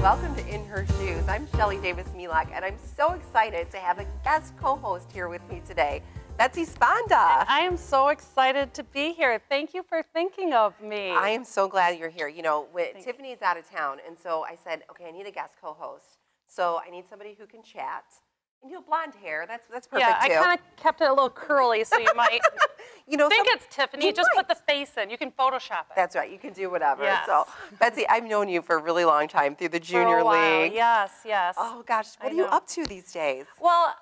welcome to In Her Shoes. I'm Shelley Davis-Milak, and I'm so excited to have a guest co-host here with me today, Betsy Svanda. And I am so excited to be here. Thank you for thinking of me. I am so glad you're here. You know, Tiffany's out of town, and so I said, okay, I need a guest co-host. So I need somebody who can chat. And you have blonde hair. That's perfect, yeah, too. I kind of kept it a little curly, so you might think it's Tiffany. Just put the face in. You can Photoshop it. That's right. You can do whatever. Yes. So, Betsy, I've known you for a really long time through the junior league. Yes, yes. Oh, gosh. What are you up to these days? Well,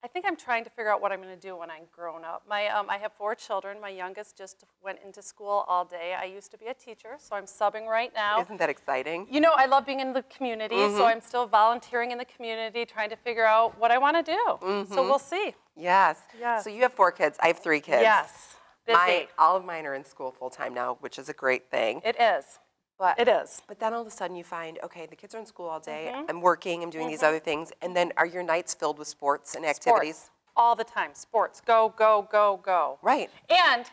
I think I'm trying to figure out what I'm going to do when I'm grown up. I have 4 children. My youngest just went into school all day. I used to be a teacher, so I'm subbing right now. Isn't that exciting? You know, I love being in the community, so I'm still volunteering in the community, trying to figure out what I want to do. So we'll see. Yes. Yes. So you have 4 kids. I have 3 kids. Yes. Busy. All of mine are in school full-time now, which is a great thing. It is. It is. But then all of a sudden you find, okay, the kids are in school all day. I'm working. I'm doing these other things. And then are your nights filled with sports and activities? Sports. All the time. Sports. Go, go, go, go. Right. And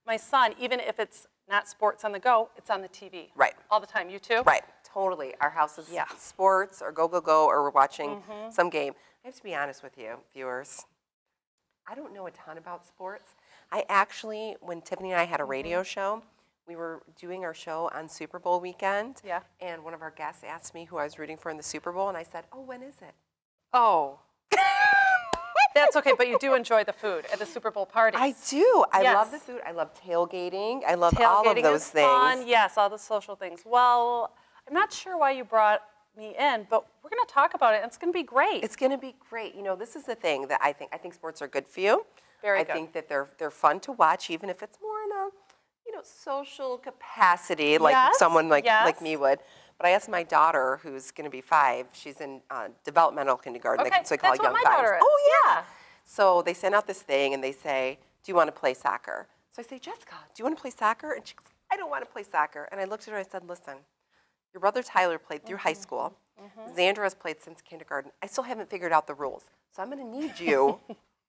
my son, even if it's not sports on the go, it's on the TV. Right. All the time. You too? Right. Totally. Our house is sports or go, go, go, or we're watching some game. I have to be honest with you, viewers. I don't know a ton about sports. I actually, when Tiffany and I had a radio show, we were doing our show on Super Bowl weekend. Yeah. And one of our guests asked me who I was rooting for in the Super Bowl, and I said, oh, when is it? Oh. That's okay, but you do enjoy the food at the Super Bowl parties. I do. I love the food. I love tailgating. I love all of those things. Fun. Yes, all the social things. Well, I'm not sure why you brought me in, but we're going to talk about it, and it's going to be great. It's going to be great. You know, this is the thing that I think sports are good for you. Very good. I think that they're fun to watch, even if it's more in a social capacity, like someone like me would. But I asked my daughter, who's going to be 5, she's in developmental kindergarten, so they call it young that's what my daughter is. Oh, yeah. So they send out this thing, and they say, do you want to play soccer? So I say, Jessica, do you want to play soccer? And she goes, I don't want to play soccer. And I looked at her and I said, listen, your brother Tyler played through high school. Xandra has played since kindergarten. I still haven't figured out the rules. So I'm going to need you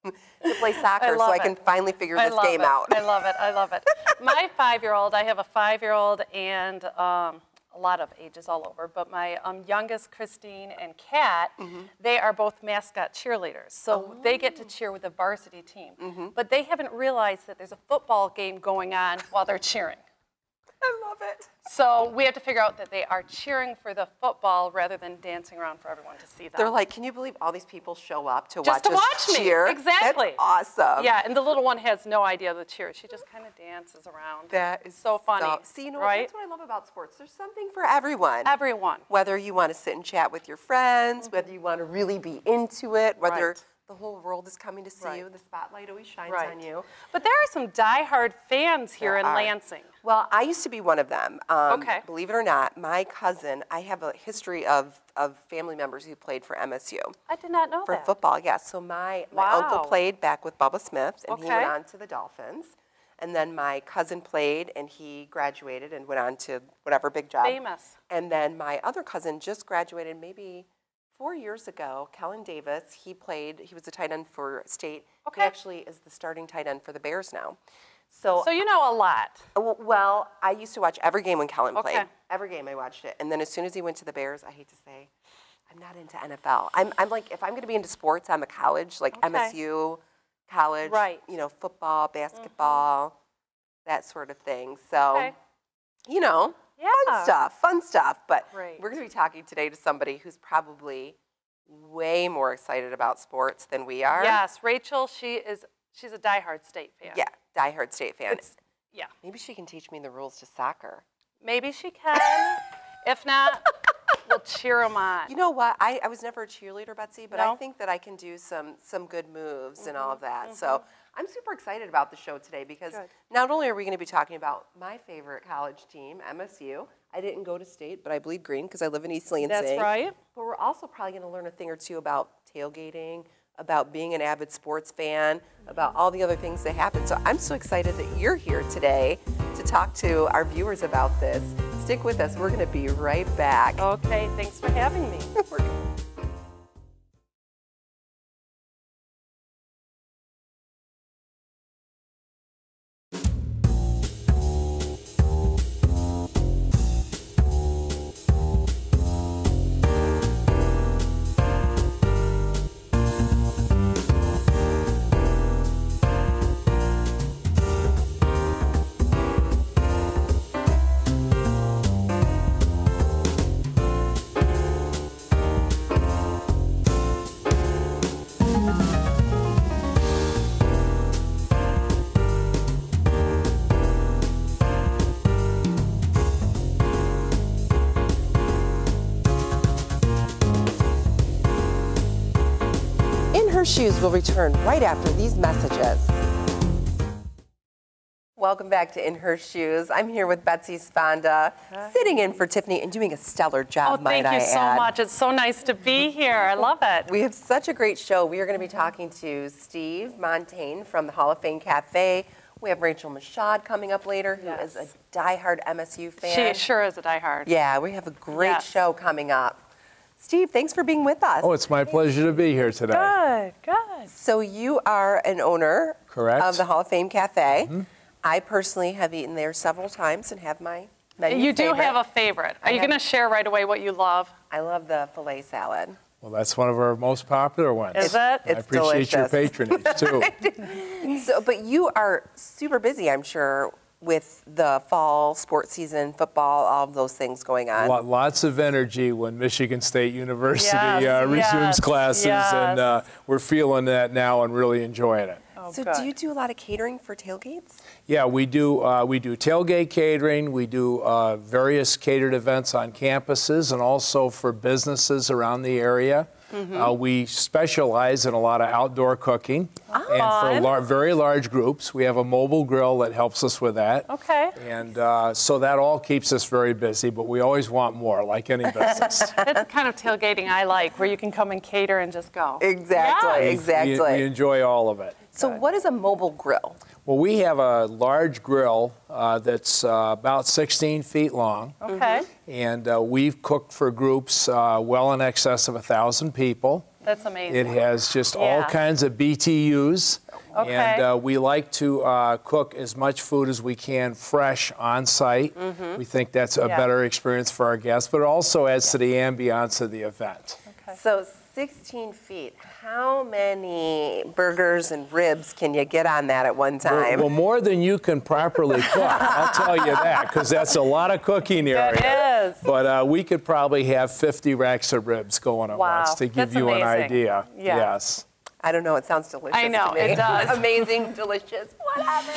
to play soccer so I can finally figure this game out. I love it. I love it. My 5-year-old, I have a 5-year-old and a lot of ages all over, but my youngest, Christine and Kat, they are both mascot cheerleaders. So they get to cheer with the varsity team. But they haven't realized that there's a football game going on while they're cheering. I love it. So we have to figure out that they are cheering for the football rather than dancing around for everyone to see them. They're like, can you believe all these people show up to watch us cheer? Me. Exactly. That's awesome. Yeah, and the little one has no idea of the cheer. She just kind of dances around. That is so funny. See, you know, that's what I love about sports. There's something for everyone. Everyone. Whether you want to sit and chat with your friends, whether you want to really be into it, whether the whole world is coming to see you. The spotlight always shines on you. But there are some diehard fans here in Lansing. Well, I used to be one of them. Believe it or not, my cousin, I have a history of family members who played for MSU. I did not know that. For football, yes. So my uncle played back with Bubba Smith, and he went on to the Dolphins. And then my cousin played, and he graduated and went on to whatever big job. Famous. And then my other cousin just graduated maybe 4 years ago, Kellen Davis. He was a tight end for state. He actually is the starting tight end for the Bears now. So you know a lot. Well, I used to watch every game when Kellen played. Every game I watched it. And then as soon as he went to the Bears, I hate to say, I'm not into NFL. I'm like, if I'm going to be into sports, I'm a college, like MSU, college, you know, football, basketball, that sort of thing. So, you know. Fun stuff. But we're going to be talking today to somebody who's probably way more excited about sports than we are. Yes, Rachel, she's a diehard state fan. Yeah, diehard state fan. Yeah. Maybe she can teach me the rules to soccer. Maybe she can. If not, we'll cheer them on. You know what? I was never a cheerleader, Betsy, but I think that I can do some good moves and all of that. So I'm super excited about the show today because not only are we going to be talking about my favorite college team, MSU. I didn't go to state, but I bleed green because I live in East Lansing. That's right. But we're also probably going to learn a thing or two about tailgating, about being an avid sports fan, about all the other things that happen. So I'm so excited that you're here today to talk to our viewers about this. Stick with us. We're going to be right back. Okay, thanks for having me. Her Shoes will return right after these messages. Welcome back to In Her Shoes. I'm here with Betsy Svanda, sitting in for Tiffany and doing a stellar job, might I add. Thank you so much. It's so nice to be here. I love it. We have such a great show. We are going to be talking to Steve Montaigne from the Hall of Fame Cafe. We have Rachel Mashad coming up later, who is a diehard MSU fan. She sure is a diehard. Yeah, we have a great show coming up. Steve, thanks for being with us. Oh, it's my pleasure to be here today. Good. So you are an owner of the Hall of Fame Cafe. Mm-hmm. I personally have eaten there several times and have my menu You do favorite. have a favorite. Are you going to share right away what you love? I love the filet salad. Well, that's one of our most popular ones. Is it? I appreciate your patronage, too. So, but you are super busy, I'm sure, with the fall sports season, football, all of those things going on. Lots of energy when Michigan State University resumes classes, and we're feeling that now and really enjoying it. So do you do a lot of catering for tailgates? Yeah, we do tailgate catering. We do various catered events on campuses and also for businesses around the area. We specialize in a lot of outdoor cooking. And for very large groups, we have a mobile grill that helps us with that. Okay. And so that all keeps us very busy, but we always want more, like any business. That's the kind of tailgating I like, where you can come and cater and just go. Exactly, exactly. We enjoy all of it. So what is a mobile grill? Well, we have a large grill that's about 16 feet long. Okay. And we've cooked for groups well in excess of 1,000 people. That's amazing. It has just all kinds of BTUs. Okay. And we like to cook as much food as we can fresh on site. We think that's a better experience for our guests, but it also adds to the ambiance of the event. Okay. So 16 feet. How many burgers and ribs can you get on that at one time? Well, more than you can properly cook, I'll tell you that, because that's a lot of cooking area. It is. But we could probably have 50 racks of ribs going at once to give you an idea. Yeah. Yes. I don't know, it sounds delicious. I know, to me. it does. Amazing, delicious, whatever.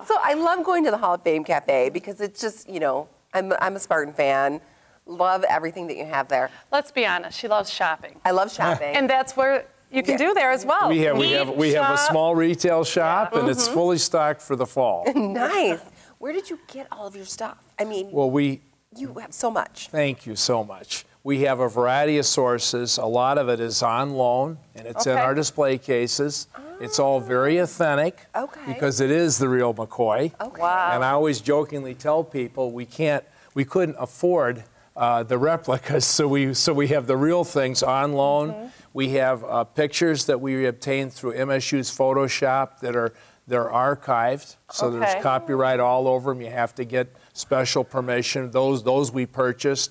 So I love going to the Hall of Fame Cafe because it's just, you know, I'm a Spartan fan. Love everything that you have there. Let's be honest, she loves shopping. I love shopping. And that's where you can do there as well. We have a small retail shop, and it's fully stocked for the fall. Nice. Where did you get all of your stuff? I mean, Well, you have so much. Thank you so much. We have a variety of sources. A lot of it is on loan, and it's in our display cases. It's all very authentic because it is the real McCoy. Okay. Wow. And I always jokingly tell people we couldn't afford the replicas, so we have the real things on loan. We have pictures that we obtained through MSU's Photoshop they're archived, so there's copyright all over them. You have to get special permission. Those we purchased.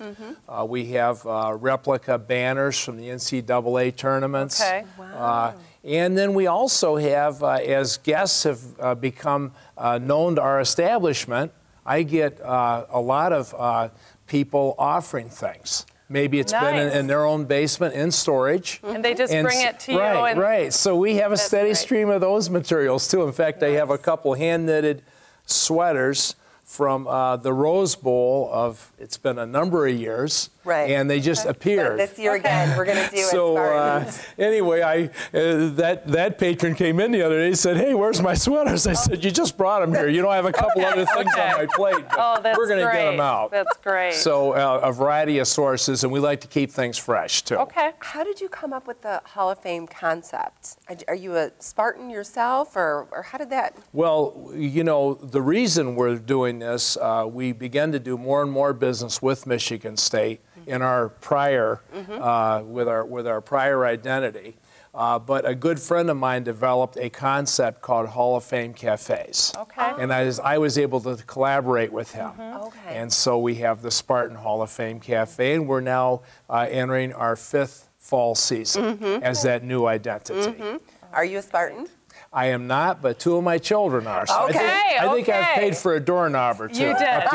We have replica banners from the NCAA tournaments. Okay. Wow. And then we also have, as guests have become known to our establishment, I get a lot of people offering things. Maybe it's been in their own basement in storage. And they just bring it to you. Right. So we have a steady stream of those materials, too. In fact, I have a couple hand-knitted sweaters from the Rose Bowl of, it's been a number of years. Right. And they just appeared. So this year again, we're going to do it. So anyway, that patron came in the other day and said, "Hey, where's my sweaters?" I said, "You just brought them here. You know, I have a couple other things on my plate, but that's we're going to get great. them out." That's great. So a variety of sources, and we like to keep things fresh, too. Okay. How did you come up with the Hall of Fame concept? Are you a Spartan yourself, or how did that? Well, you know, the reason we're doing this, we began to do more and more business with Michigan State in our prior, with our prior identity. But a good friend of mine developed a concept called Hall of Fame Cafes. Okay. And I was able to collaborate with him. Okay. And so we have the Spartan Hall of Fame Cafe, and we're now entering our 5th fall season as that new identity. Are you a Spartan? I am not, but 2 of my children are. So I think I've paid for a doorknob or 2. You did. Yeah.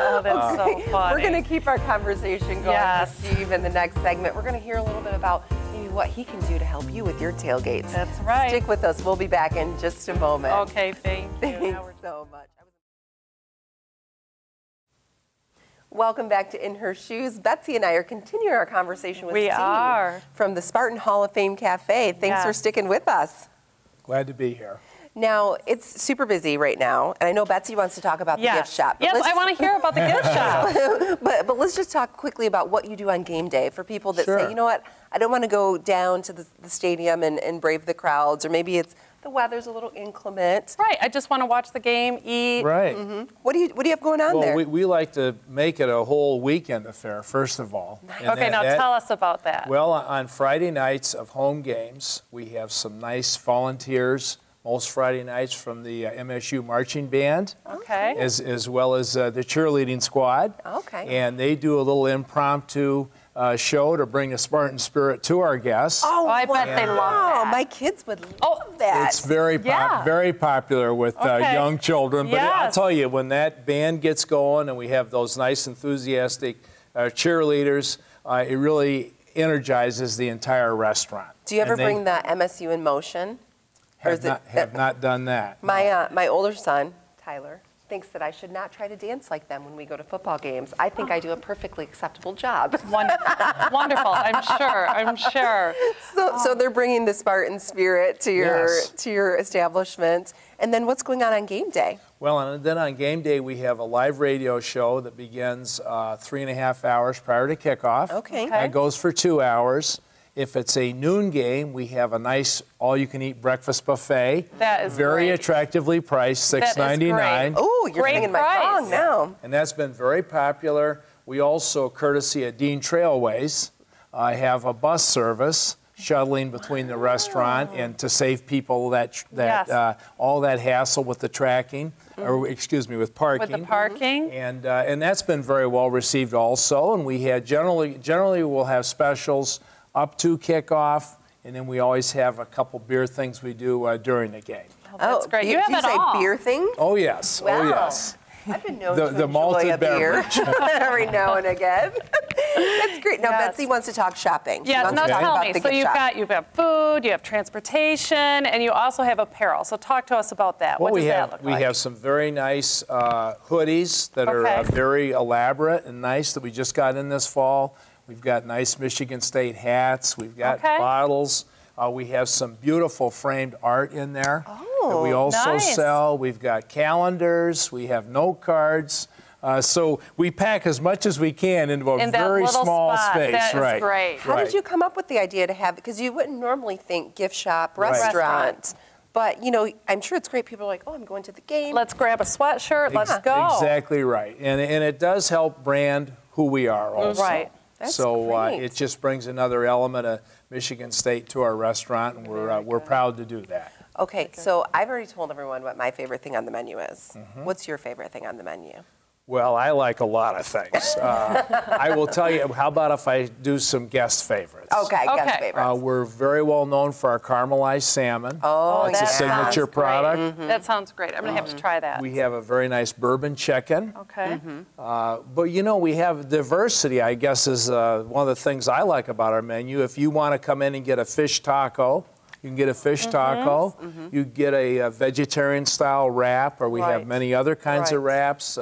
Oh, that's so funny. We're going to keep our conversation going with Steve in the next segment. We're going to hear a little bit about maybe what he can do to help you with your tailgates. That's right. Stick with us. We'll be back in just a moment. Okay, thank you. Thanks so much. Welcome back to In Her Shoes. Betsy and I are continuing our conversation with We Steve are. from the Spartan Hall of Fame Cafe. Thanks for sticking with us. Glad to be here. Now, it's super busy right now, and I know Betsy wants to talk about the gift shop. Yes, I want to hear about the gift shop. But let's just talk quickly about what you do on game day for people that say, you know what, I don't want to go down to the stadium and brave the crowds, or maybe it's the weather's a little inclement. Right, I just want to watch the game, eat. Right. What do you have going on there? Well, we like to make it a whole weekend affair, first of all. And Okay, now tell us about that. Well, on Friday nights of home games, we have some nice volunteers, most Friday nights from the MSU marching band, Okay. as well as the cheerleading squad. Okay. And they do a little impromptu show to bring the Spartan spirit to our guests. Oh, I bet they love that. My kids would love that. It's very very popular with young children. But I'll tell you, when that band gets going and we have those nice, enthusiastic cheerleaders, it really energizes the entire restaurant. Do you ever bring the MSU in motion? Have not done that. My older son, Tyler, thinks that I should not try to dance like them when we go to football games. I think I do a perfectly acceptable job. Wonderful, I'm sure. So they're bringing the Spartan spirit to your establishment. And then what's going on game day? Well, and then on game day, we have a live radio show that begins 3.5 hours prior to kickoff. Okay. That goes for 2 hours. If it's a noon game, we have a nice all-you-can-eat breakfast buffet. That is very attractively priced, $6.99. Oh, you're singing my song now. And that's been very popular. We also, courtesy of Dean Trailways, have a bus service shuttling between the restaurant and to save people all that hassle with the tracking, or excuse me, with parking. With the parking. And that's been very well received also. And we had generally we'll have specials up to kickoff, and then we always have a couple beer things we do during the game. Oh, that's great. You have it all. Say beer things? Oh yes. Wow. Oh yes. I've been known to the enjoy malted a beer every now and again. That's great. Now Betsy wants to talk shopping. Yes, now tell me. So you've got food, you have transportation, and you also have apparel. So talk to us about that. Well, what does that look like? We have some very nice hoodies that are very elaborate and nice that we just got in this fall. We've got nice Michigan State hats. We've got bottles. We have some beautiful framed art in there that we also sell. We've got calendars. We have note cards. So we pack as much as we can into a very small space. That is great. How did you come up with the idea to have, because you wouldn't normally think gift shop, restaurant. But, you know, I'm sure it's great. People are like, oh, I'm going to the game. Let's grab a sweatshirt. Let's go. Exactly right. And it does help brand who we are also. Right. That's so great. It just brings another element of Michigan State to our restaurant, and we're proud to do that. Okay, so I've already told everyone what my favorite thing on the menu is. What's your favorite thing on the menu? Well, I like a lot of things. I will tell you, how about if I do some guest favorites? Okay, guest favorites. We're very well known for our caramelized salmon. Oh, that's a signature product. That sounds great. I'm going to have to try that. We have a very nice bourbon chicken. Okay. But, you know, we have diversity, I guess, is one of the things I like about our menu. If you want to come in and get a fish taco, you can get a fish taco. You get a vegetarian-style wrap, or we have many other kinds of wraps.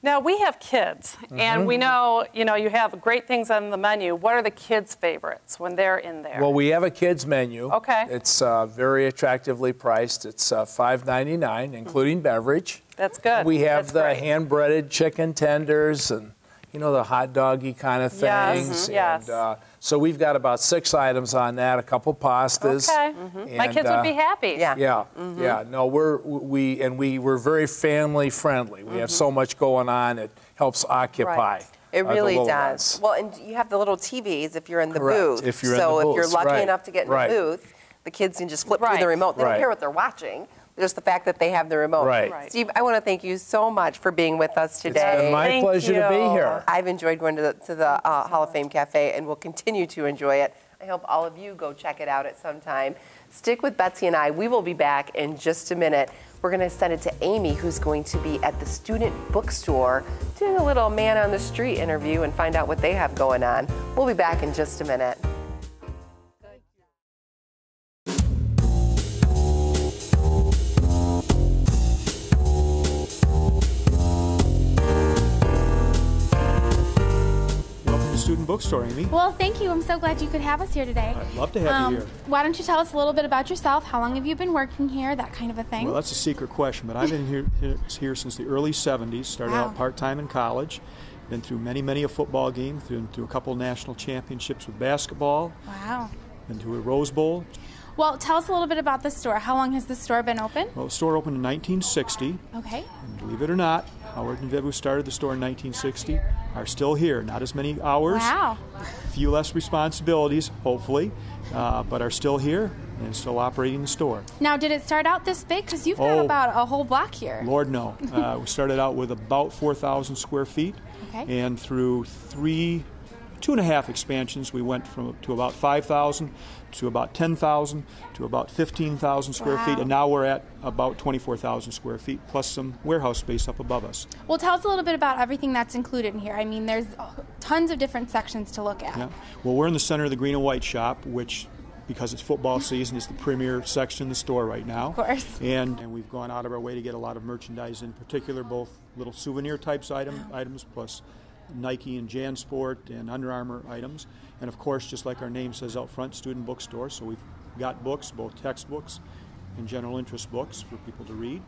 Now, we have kids, and we know, you have great things on the menu. What are the kids' favorites when they're in there? Well, we have a kids' menu. Okay. It's very attractively priced. It's $5.99, including beverage. That's good. We have hand-breaded chicken tenders and, the hot doggy kind of things. Yes. And, so we've got about 6 items on that, a couple pastas. Okay. My kids would be happy. Yeah. No, we're very family friendly. We have so much going on. It helps occupy. It really ones. does. Well, and you have the little TVs if you're in the booth. If you're in the booth. If you're lucky enough to get in the booth, the kids can just flip through the remote. They don't care what they're watching. Just the fact that they have the remote. Right. Steve, I want to thank you so much for being with us today. It's been my pleasure to be here. I've enjoyed going to the Hall of Fame Cafe and will continue to enjoy it. I hope all of you go check it out at some time. Stick with Betsy and I. We will be back in just a minute. We're going to send it to Amy, who's going to be at the student bookstore doing a little man on the street interview and find out what they have going on. We'll be back in just a minute. Student Bookstore, Amy. Well, thank you. I'm so glad you could have us here today. I'd love to have you here. Why don't you tell us a little bit about yourself? How long have you been working here? That kind of a thing. Well, that's a secret question, but I've been here since the early 70s. Started out part-time in college. Been through many a football game, through a couple national championships with basketball. Wow. Been to a Rose Bowl. Well, tell us a little bit about the store. How long has the store been open? Well, the store opened in 1960. Okay. And believe it or not, Howard and Viv, who started the store in 1960, are still here. Not as many hours. Wow. Few less responsibilities, hopefully, but are still here and still operating the store. Now, did it start out this big? Because you've got about a whole block here. Lord, no. We started out with about 4,000 square feet. Okay. And through 2.5 expansions, we went to about 5,000 to about 10,000 to about 15,000 square feet, and now we're at about 24,000 square feet plus some warehouse space up above us. Well, tell us a little bit about everything that's included in here. I mean, there's tons of different sections to look at. Yeah. Well, we're in the center of the green and white shop, which, because it's football season, is the premier section in the store right now. Of course. And we've gone out of our way to get a lot of merchandise, in particular both little souvenir types items plus Nike and JanSport and Under Armour items. And of course, just like our name says out front, student bookstore. So we've got books, both textbooks and general interest books for people to read.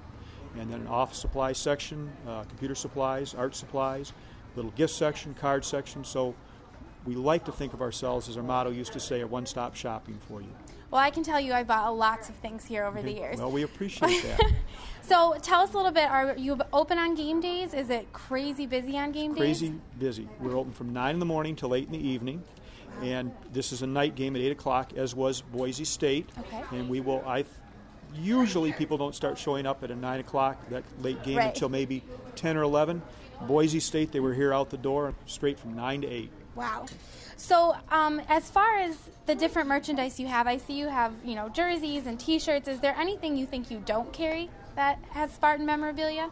And then an office supply section, computer supplies, art supplies, little gift section, card section. So we like to think of ourselves, as our motto used to say, a one-stop shopping for you. Well, I can tell you I bought lots of things here over the years. Well, we appreciate that. So tell us a little bit, are you open on game days? Is it crazy busy on game days? Crazy busy. We're open from 9 in the morning till 8 in the evening. Wow. And this is a night game at 8 o'clock, as was Boise State. Okay. And we will, usually people don't start showing up at a 9 o'clock, that late game, until maybe 10 or 11. Boise State, they were here out the door straight from 9 to 8. Wow. So as far as the different merchandise you have, I see you have, jerseys and T-shirts. Is there anything you think you don't carry that has Spartan memorabilia?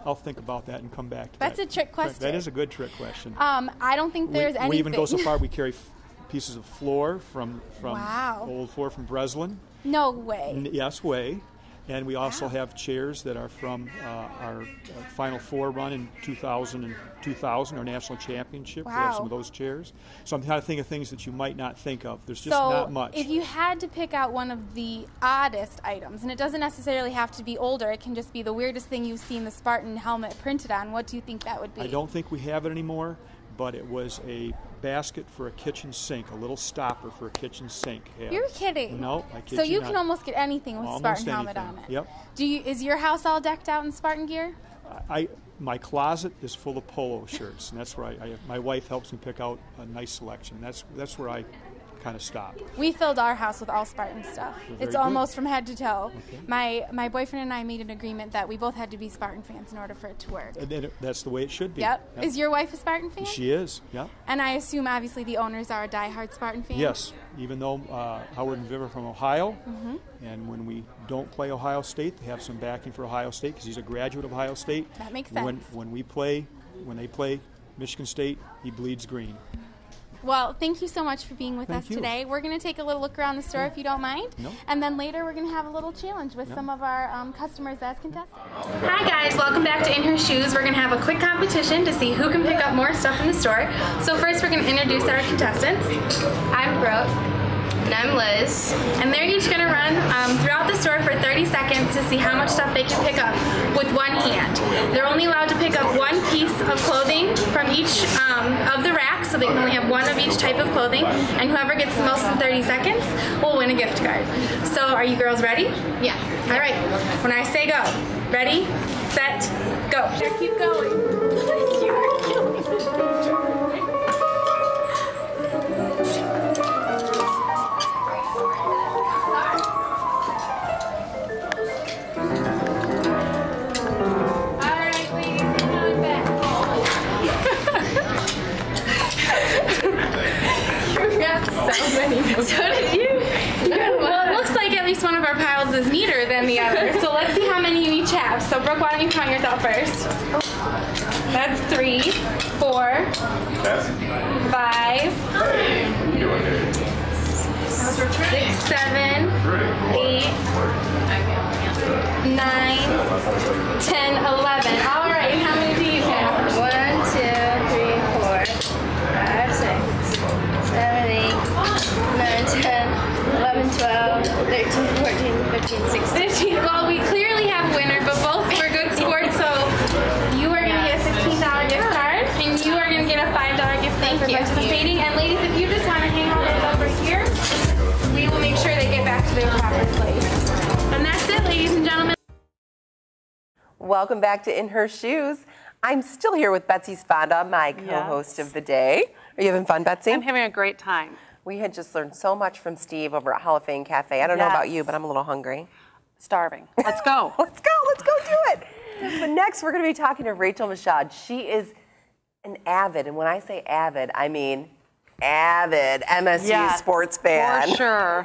I'll think about that and come back to That's that. a trick question. That is a good trick question. I don't think there's anything. We even go so far, we carry pieces of floor from wow. old floor from Breslin. No way. Yes, way. And we also have chairs that are from our Final Four run in 2000, our national championship. Wow. We have some of those chairs. So I'm trying to think of things that you might not think of. There's just not much. So if you had to pick out one of the oddest items, and it doesn't necessarily have to be older, it can just be the weirdest thing you've seen the Spartan helmet printed on, what do you think that would be? I don't think we have it anymore, but it was a basket for a kitchen sink, a little stopper for a kitchen sink. You're kidding. No, I kid you not. So you not. can almost get anything with almost Spartan anything. helmet on it. Yep. Is your house all decked out in Spartan gear? My closet is full of polo shirts, and that's where my wife helps me pick out a nice selection. That's where I kind of stop. We filled our house with all Spartan stuff. It's almost from head to toe. Okay. My boyfriend and I made an agreement that we both had to be Spartan fans in order for it to work. And that's the way it should be. Yep. Is your wife a Spartan fan? She is, yep. And I assume, obviously, the owners are a diehard Spartan fan? Yes, even though Howard and Viv are from Ohio, and when we don't play Ohio State, they have some backing for Ohio State because he's a graduate of Ohio State. That makes sense. When they play Michigan State, he bleeds green. Well, thank you so much for being with us today. We're going to take a little look around the store if you don't mind. No. And then later we're going to have a little challenge with some of our customers as contestants. Hi guys, welcome back to In Her Shoes. We're going to have a quick competition to see who can pick up more stuff in the store. So first we're going to introduce our contestants. I'm Brooke. And I'm Liz. And they're each going to run throughout the store for 30 seconds to see how much stuff they can pick up with one hand. They're only allowed to pick up one piece of clothing from each of the racks, so they can only have one of each type of clothing, and whoever gets the most in 30 seconds will win a gift card. So are you girls ready? Yeah. All right. When I say go, ready, set, go. Keep going. You are killing me. So did you? Well, it looks like at least one of our piles is neater than the other. So let's see how many you each have. So Brooke, why don't you count yourself first? That's 3, 4, 5, 6, 7, 8, 9, 10, 11. All right, how many do you have? 1, 2, 3, 4, for participating. And ladies, if you just want to hang all those over here, we will make sure they get back to their proper place. And that's it, ladies and gentlemen. Welcome back to In Her Shoes. I'm still here with Betsy Svanda, my co-host of the day. Are you having fun, Betsy? I'm having a great time. We had just learned so much from Steve over at Hall of Fame Cafe. I don't know about you, but I'm a little hungry. Starving. Let's go. Let's go do it. But next, we're going to be talking to Rachel Mashad. She is an avid, and when I say avid, I mean avid MSU sports fan. For sure.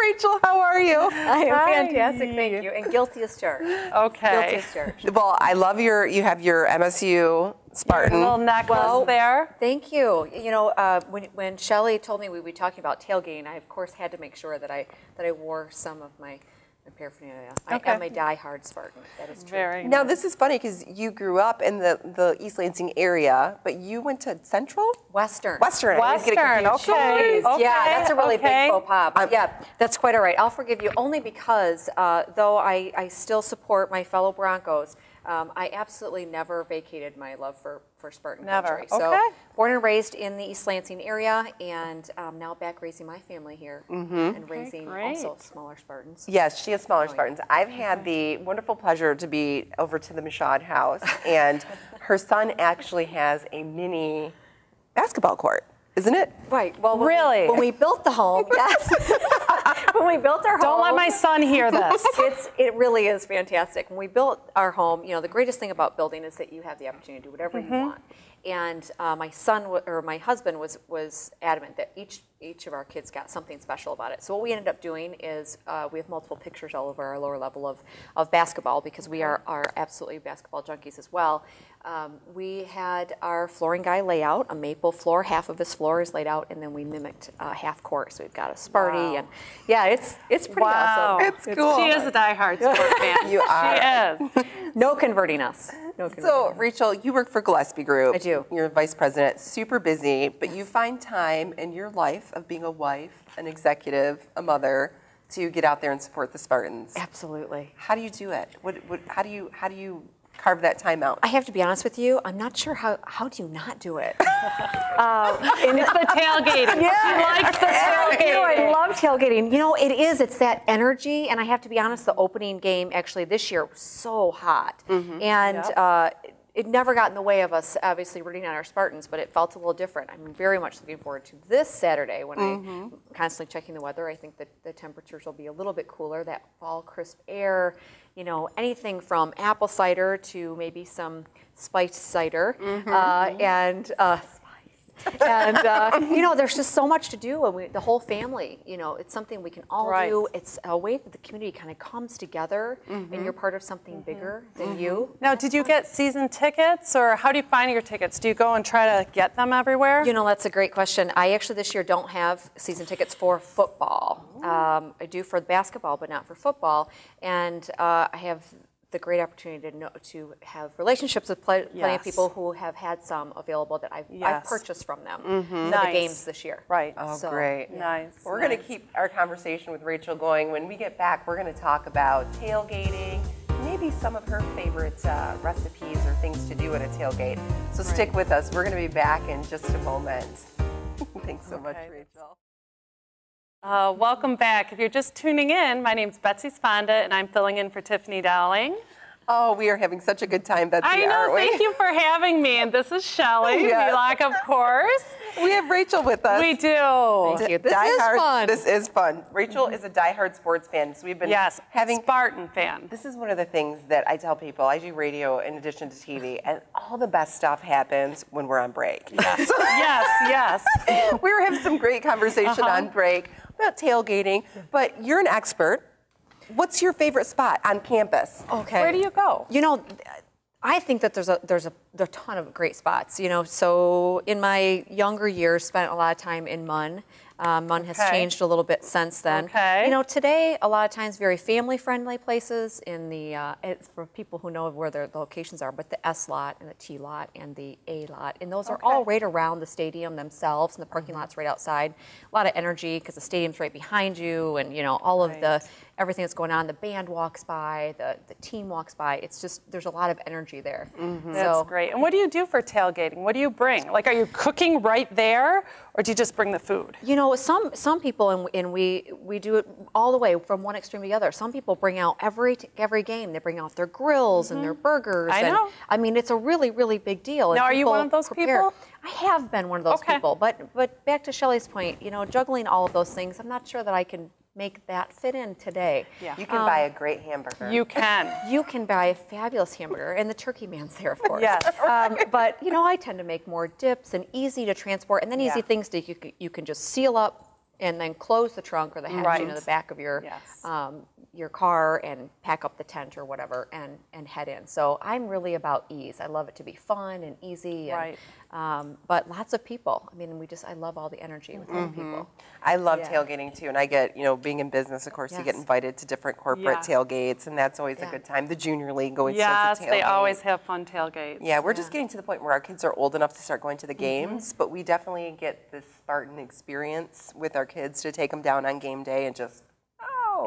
Rachel, how are you? I am fantastic, thank you. And guilty as charged. Okay. Guilty as charged. Well, I love you have your MSU Spartan. Your little necklace there. Thank you. You know, when Shelley told me we'd be talking about tailgating, I of course had to make sure that I wore some of my paraphernalia. Okay. I am a die-hard Spartan. That is true. Very Now, nice. this is funny because you grew up in the East Lansing area, but you went to Central? Western. Western. I always get it confused. Okay. Yeah, that's a really big faux pas. But I'm- yeah, that's quite all right. I'll forgive you only because though I still support my fellow Broncos, I absolutely never vacated my love for Spartan Never. country. So Okay. born and raised in the East Lansing area, and now back raising my family here and raising great. also smaller Spartans. Yes, she has smaller Spartans. I've had the wonderful pleasure to be over to the Mashad house, and her son actually has a mini basketball court, isn't it? Right. Well, Really? when we built the home, yes. When we built our home. Don't let my son hear this. It really is fantastic. When we built our home, you know, the greatest thing about building is that you have the opportunity to do whatever you want. And my husband was adamant that each of our kids got something special about it. So what we ended up doing is we have multiple pictures all over our lower level of basketball because we are absolutely basketball junkies as well. We had our flooring guy lay out a maple floor. Half of his floor is laid out, and then we mimicked half court. So we've got a Sparty, and yeah, it's pretty awesome. It's cool. She is a diehard sport fan. You are. She is. No converting us. No converting. So, Rachel, you work for Gillespie Group. I do. You're vice president, super busy, but you find time in your life of being a wife, an executive, a mother, to get out there and support the Spartans. Absolutely. How do you do it? How do you carve that time out? I have to be honest with you. I'm not sure how do you not do it. And it's the tailgating. She likes the tailgating. I love tailgating. You know, it's that energy, and I have to be honest, the opening game actually this year was so hot. And it never got in the way of us obviously rooting on our Spartans, but it felt a little different. I'm very much looking forward to this Saturday when I'm constantly checking the weather. I think that the temperatures will be a little bit cooler, that fall crisp air, you know, anything from apple cider to maybe some spiced cider and you know, there's just so much to do, and the whole family, you know, it's something we can all do. It's a way that the community kind of comes together, and you're part of something bigger than you. Now, did you get season tickets, or how do you find your tickets? Do you go and try to get them everywhere? You know, that's a great question. I actually this year don't have season tickets for football. I do for basketball, but not for football. And I have the great opportunity to have relationships with plenty of people who have had some available that I've purchased from them for the games this year. Right. Oh, So, great. Nice. We're going to keep our conversation with Rachel going. When we get back, we're going to talk about tailgating, maybe some of her favorite recipes or things to do at a tailgate. So stick with us. We're going to be back in just a moment. Thanks so much, Rachel. Welcome back. If you're just tuning in, my name's Betsy Svanda, and I'm filling in for Tiffany Dowling. Oh, we are having such a good time, Betsy, I know, aren't we? thank you for having me. And this is Shelley, Milak, of course. We have Rachel with us. We do. Thank you. This is fun. This is fun. Rachel is a diehard sports fan, so we've been having Spartan fan. This is one of the things that I tell people. I do radio in addition to TV, and all the best stuff happens when we're on break. Yes, yes. We were having some great conversation on break about tailgating, but you're an expert. What's your favorite spot on campus? Okay. Where do you go? You know, I think that there's a ton of great spots. You know, so in my younger years, spent a lot of time in Munn. Munn has changed a little bit since then. Okay. You know, today a lot of times very family-friendly places in the it's for people who know where their locations are, but the S lot and the T lot and the A lot, and those are all right around the stadium themselves, and the parking lot's right outside. A lot of energy because the stadium's right behind you, and you know all of the everything that's going on. The band walks by, the team walks by. It's just there's a lot of energy there. That's great. Right. And what do you do for tailgating? What do you bring? Like, are you cooking right there, or do you just bring the food? You know, some people, and we do it all the way from one extreme to the other. Some people bring out every game. They bring out their grills and their burgers. I know. I mean, it's a really, really big deal. Now, are you one of those people? I have been one of those people. But back to Shelley's point, you know, juggling all of those things, I'm not sure that I can make that fit in today. Yeah. You can buy a great hamburger. You can. You can buy a fabulous hamburger, and the turkey man's there, of course. Yes. But, you know, I tend to make more dips and easy to transport, and then easy things that you can just seal up and then close the trunk or the hatch, you know, the back of your car, and pack up the tent or whatever and head in. So I'm really about ease. I love it to be fun and easy. And, but lots of people. I mean, I love all the energy with other people. I love tailgating too, and I get, you know, being in business, of course, you get invited to different corporate tailgates, and that's always a good time. The junior league always does a tailgate. They always have fun tailgates. Yeah, we're just getting to the point where our kids are old enough to start going to the games, but we definitely get this Spartan experience with our kids to take them down on game day and just,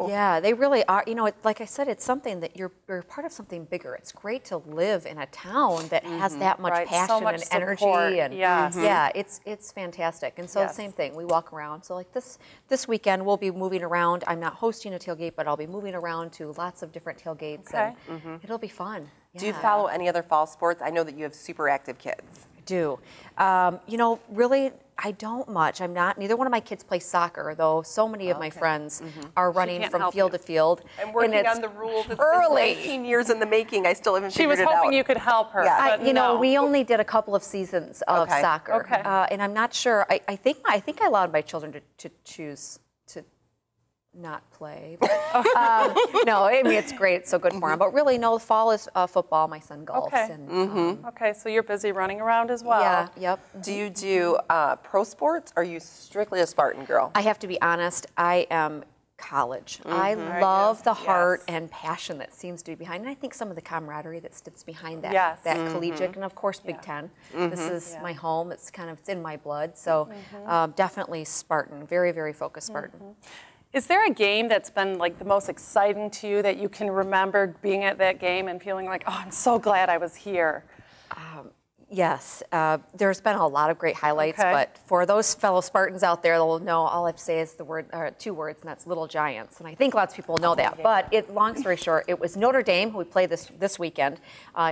Yeah, they really are. You know, like I said, it's something that you're part of something bigger. It's great to live in a town that has that much passion and energy, and yeah, it's fantastic. And so the same thing, we walk around. So like this weekend, we'll be moving around. I'm not hosting a tailgate, but I'll be moving around to lots of different tailgates, and it'll be fun. Do you follow any other fall sports? I know that you have super active kids. I do. You know, really, I don't much. Neither one of my kids play soccer, though so many of my friends are running from field to field. I'm working on the rules. It's early. been 19 years in the making. I still haven't figured it out. She was hoping you could help her. Yeah. But you know, we only did a couple of seasons of soccer. And I'm not sure. I think I allowed my children to choose to not play. But, no, I mean, it's great. It's so good for them. But really, no, the fall is football. My son golfs. And, okay, so you're busy running around as well. Yeah, yep. Do you do pro sports, or are you strictly a Spartan girl? I have to be honest, I am college. I love the heart and passion that seems to be behind, and I think some of the camaraderie that sits behind that, that collegiate, and of course Big Ten. This is my home. It's in my blood. So definitely Spartan, very, very focused Spartan. Is there a game that's been like the most exciting to you that you can remember being at that game and feeling like, oh, I'm so glad I was here? Yes, there's been a lot of great highlights, but for those fellow Spartans out there, they'll know all I have to say is the word, two words, and that's Little Giants. And I think lots of people know that. But long story short, it was Notre Dame who we played this weekend.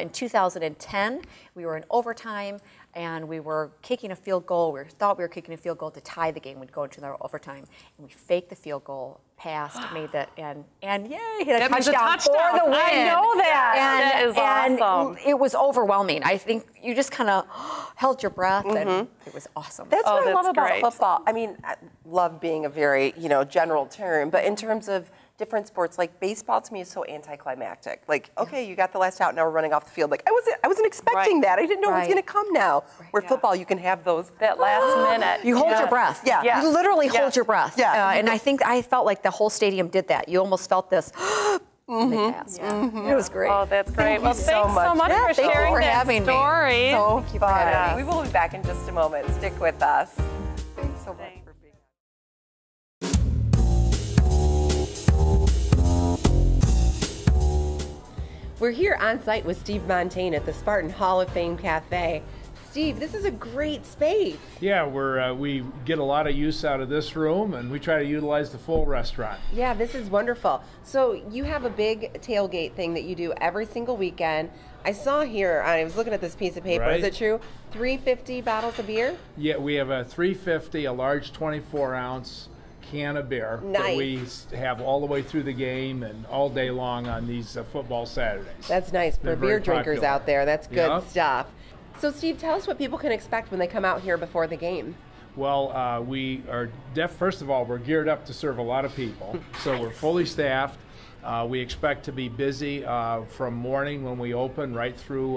In 2010, we were in overtime, and we were kicking a field goal. We thought we were kicking a field goal to tie the game. We'd go into the overtime, and we faked the field goal, passed, made that, and yay, hit a touchdown for the win. I know that. That is awesome. And it was overwhelming. I think you just kind of held your breath, and it was awesome. That's what I love about football. I mean, I love being a very, you know, general term, but in terms of different sports, like baseball to me is so anticlimactic. Like, okay, you got the last out, now we're running off the field. Like, I wasn't expecting that. I didn't know it was going to come now. Where football, you can have those. That last minute. You hold your breath. Yeah. You literally hold your breath. Yeah. And I felt like the whole stadium did that. You almost felt this. And they passed. It was great. Oh, that's great. Well, Thank you thanks so much for sharing that story. So fun. We will be back in just a moment. Stick with us. Thanks so much for being on. We're here on site with Steve Montaigne at the Spartan Hall of Fame Cafe. Steve, this is a great space. Yeah, we get a lot of use out of this room, and we try to utilize the full restaurant. Yeah, this is wonderful. So you have a big tailgate thing that you do every single weekend. I saw here, I was looking at this piece of paper, Right. Is it true? 350 bottles of beer? Yeah, we have a 350, a large 24-ounce can of beer that we have all the way through the game and all day long on these football Saturdays. That's nice for beer drinkers out there. That's good stuff. So Steve, tell us what people can expect when they come out here before the game. Well, we are first of all, we're geared up to serve a lot of people, so we're fully staffed. We expect to be busy from morning when we open right through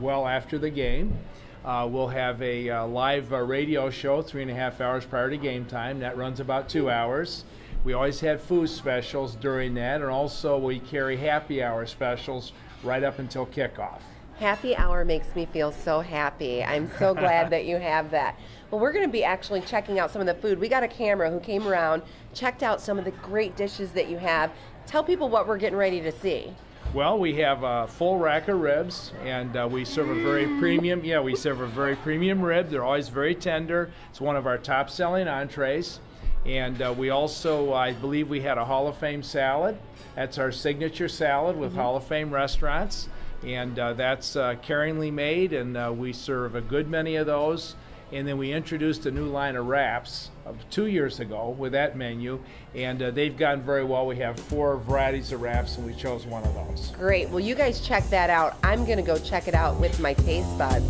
well after the game. We'll have a live radio show 3.5 hours prior to game time. That runs about 2 hours. We always have food specials during that, and also we carry happy hour specials right up until kickoff. Happy hour makes me feel so happy. I'm so glad that you have that. Well, we're going to be actually checking out some of the food. We got a camera who came around, checked out some of the great dishes that you have. Tell people what we're getting ready to see. Well, we have a full rack of ribs, and we serve a very premium. Yeah, we serve a very premium rib. They're always very tender. It's one of our top-selling entrees. And we also, I believe, we had a Hall of Fame salad. That's our signature salad with Hall of Fame restaurants, and that's caringly made, and we serve a good many of those. And then we introduced a new line of wraps 2 years ago with that menu, and they've gone very well. We have 4 varieties of wraps, and we chose one of those. Great. Well, you guys check that out. I'm going to go check it out with my taste buds.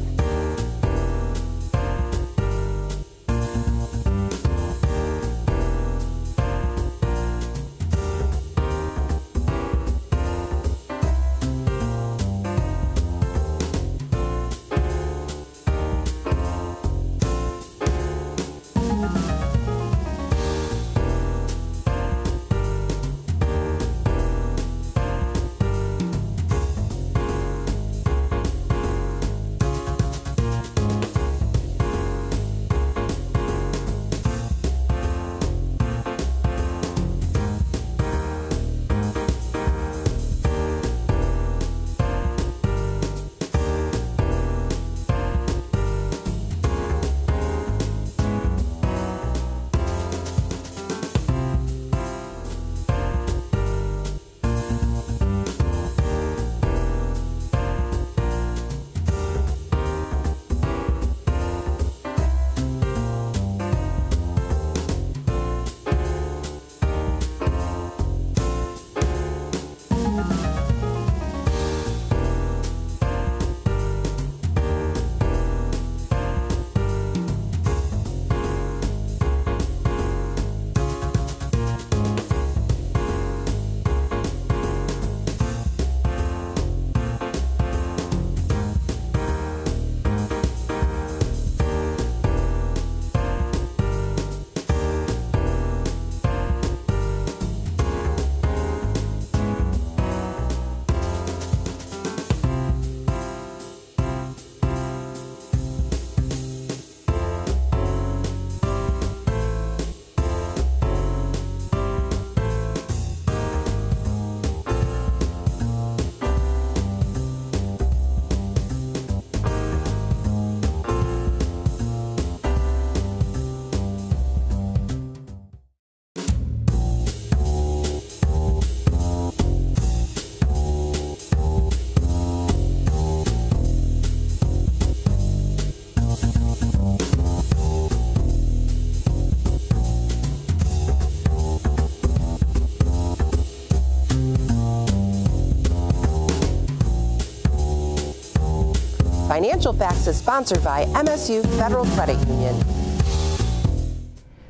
Financial Facts is sponsored by MSU Federal Credit Union.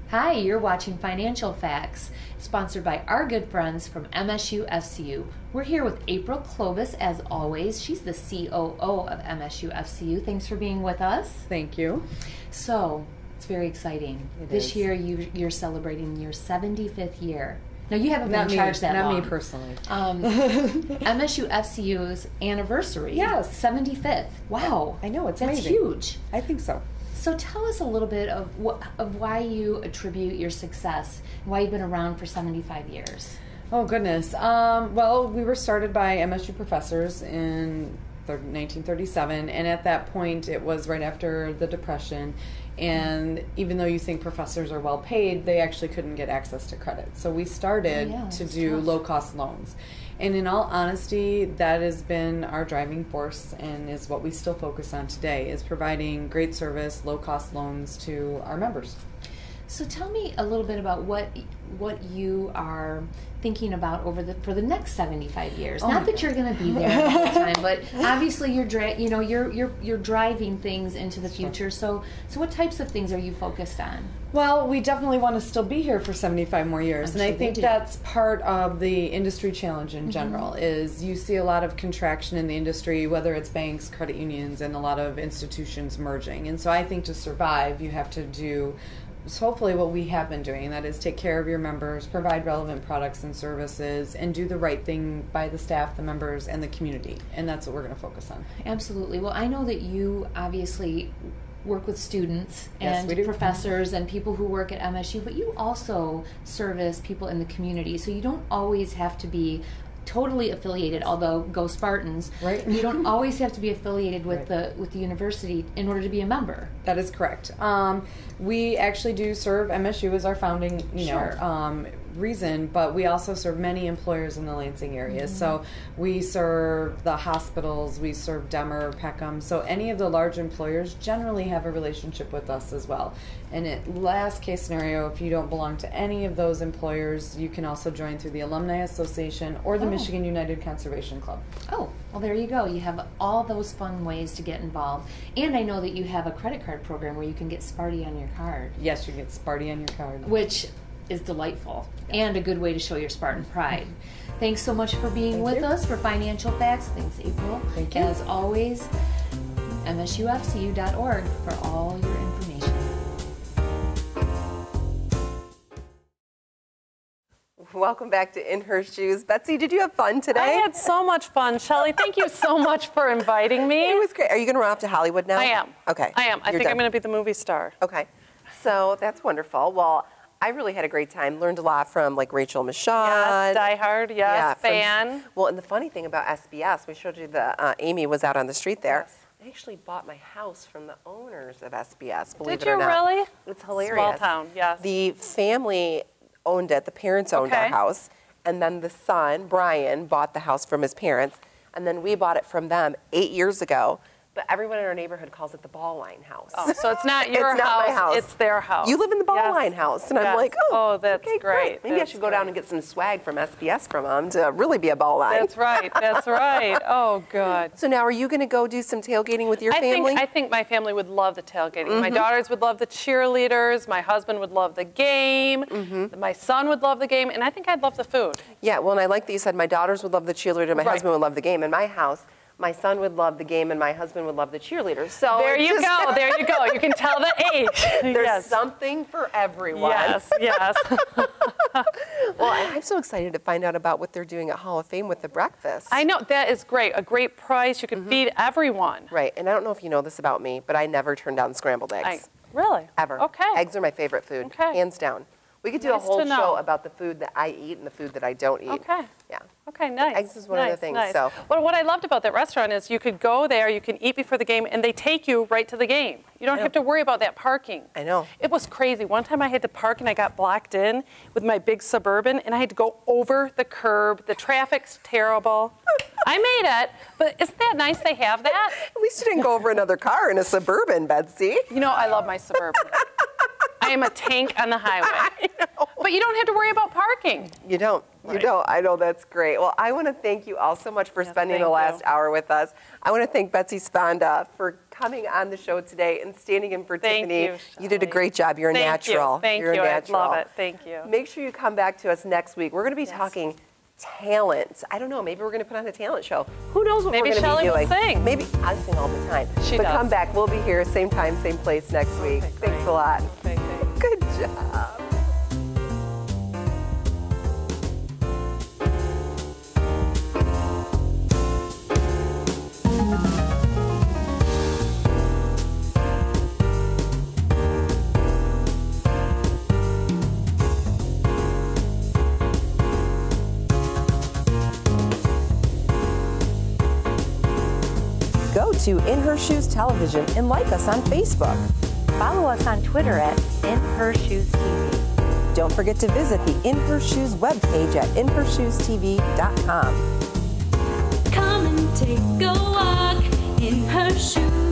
Hi, you're watching Financial Facts, sponsored by our good friends from MSU FCU. We're here with April Clovis, as always. She's the COO of MSU FCU. Thanks for being with us. Thank you. So, it's very exciung. This year, you're celebrating your 75th year. Now, you haven't been in charge that long. Not me personally. MSU FCU's anniversary. Yes. 75th. Wow. I know, it's That's amazing. huge. I think so. So tell us a little bit of why you attribute your success, why you've been around for 75 years. Oh, goodness. Well, we were started by MSU professors in 1937, and at that point, it was right after the Depression. And even though you think professors are well paid, they actually couldn't get access to credit. So we started to do low-cost loans. And in all honesty, that has been our driving force and is what we still focus on today, is providing great service, low-cost loans to our members. So tell me a little bit about what you are thinking about for the next 75 years. Not that you're going to be there all the time, but obviously you're driving things into the future. So what types of things are you focused on? Well, we definitely want to still be here for 75 more years, and I think that's part of the industry challenge in general. Is you see a lot of contraction in the industry, whether it's banks, credit unions, and a lot of institutions merging. And so I think to survive, you have to do hopefully what we have been doing, and that is take care of your members, provide relevant products and services, and do the right thing by the staff, the members, and the community. And that's what we're going to focus on. Absolutely. Well, I know that you obviously work with students and professors and people who work at MSU, but you also service people in the community. So you don't always have to be totally affiliated, although go Spartans. Right. You don't always have to be affiliated with the university in order to be a member. That is correct. We actually do serve MSU as our founding, reason, but we also serve many employers in the Lansing area. So we serve the hospitals, we serve Demer, Peckham. So any of the large employers generally have a relationship with us as well. And last case scenario, if you don't belong to any of those employers, you can also join through the Alumni Association or the Michigan United Conservation Club. Oh, well, there you go. You have all those fun ways to get involved. And I know that you have a credit card program where you can get Sparty on your card. Yes, you get Sparty on your card. Which is delightful and a good way to show your Spartan pride. Thanks so much for being with us for Financial Facts. Thanks, April. Thank you. As always, msufcu.org for all your information. Welcome back to In Her Shoes. Betsy, did you have fun today? I had so much fun, Shelley. Thank you so much for inviting me. It was great. Are you going to run off to Hollywood now? I am. Okay. I am. I think I'm going to be the movie star. Okay. So that's wonderful. Well, I really had a great time. Learned a lot from like Rachel Michaud. Yes, diehard. Yes, fan. Well, and the funny thing about SBS, we showed you the Amy was out on the street there. Yes. I actually bought my house from the owners of SBS. Believe Did it or you not. really? It's hilarious. Small town. Yes. The family owned it. The parents owned our house, and then the son Brian bought the house from his parents, and then we bought it from them 8 years ago. But everyone in our neighborhood calls it the Ball Line House. Oh, so it's not your It's not my house. It's their house. You live in the Ball Line House. And I'm like, oh, that's okay, great. Maybe I should go down and get some swag from SBS from them to really be a Ball Line. That's right. That's right. Oh, good. So now are you going to go do some tailgating with your family? I think my family would love the tailgating. My daughters would love the cheerleaders. My husband would love the game. My son would love the game. And I think I'd love the food. Yeah, well, and I like that you said my daughters would love the cheerleader, my husband would love the game. In my house, my son would love the game and my husband would love the cheerleaders. So there you go. There you go. You can tell the age. There's something for everyone. Yes, yes. Well, I'm so excited to find out about what they're doing at Hall of Fame with the breakfast. I know. That is great. A great price. You can feed everyone. Right. And I don't know if you know this about me, but I never turn down scrambled eggs. Really? Ever. Okay. Eggs are my favorite food. Okay. Hands down. We could do a whole show about the food that I eat and the food that I don't eat. Okay. Yeah. Okay, nice. Eggs is one of the things. So. Well, what I loved about that restaurant is you could go there, you can eat before the game, and they take you right to the game. You don't have to worry about that parking. I know. It was crazy. One time I had to park and I got blocked in with my big Suburban, and I had to go over the curb. The traffic's terrible. I made it, but isn't that nice they have that? At least you didn't go over another car in a Suburban, Betsy. You know, I love my Suburban. I am a tank on the highway. But you don't have to worry about parking. You don't. You don't. I know, that's great. Well, I want to thank you all so much for spending the last hour with us. I want to thank Betsy Svanda for coming on the show today and standing in for Tiffany. You did a great job. You're a natural. Thank You're you. a natural. I love it. Thank you. Make sure you come back to us next week. We're going to be talking talent. I don't know. Maybe we're going to put on a talent show. Who knows what we're going to be doing? Maybe Shelley will sing. Maybe I sing all the time. She but does. come back. We'll be here same time, same place next week. Thanks a lot. Okay, Good job. Go to In Her Shoes Television and like us on Facebook. Follow us on Twitter at In Her Shoes TV. Don't forget to visit the In Her Shoes webpage at inhershoestv.com. Come and take a walk in her shoes.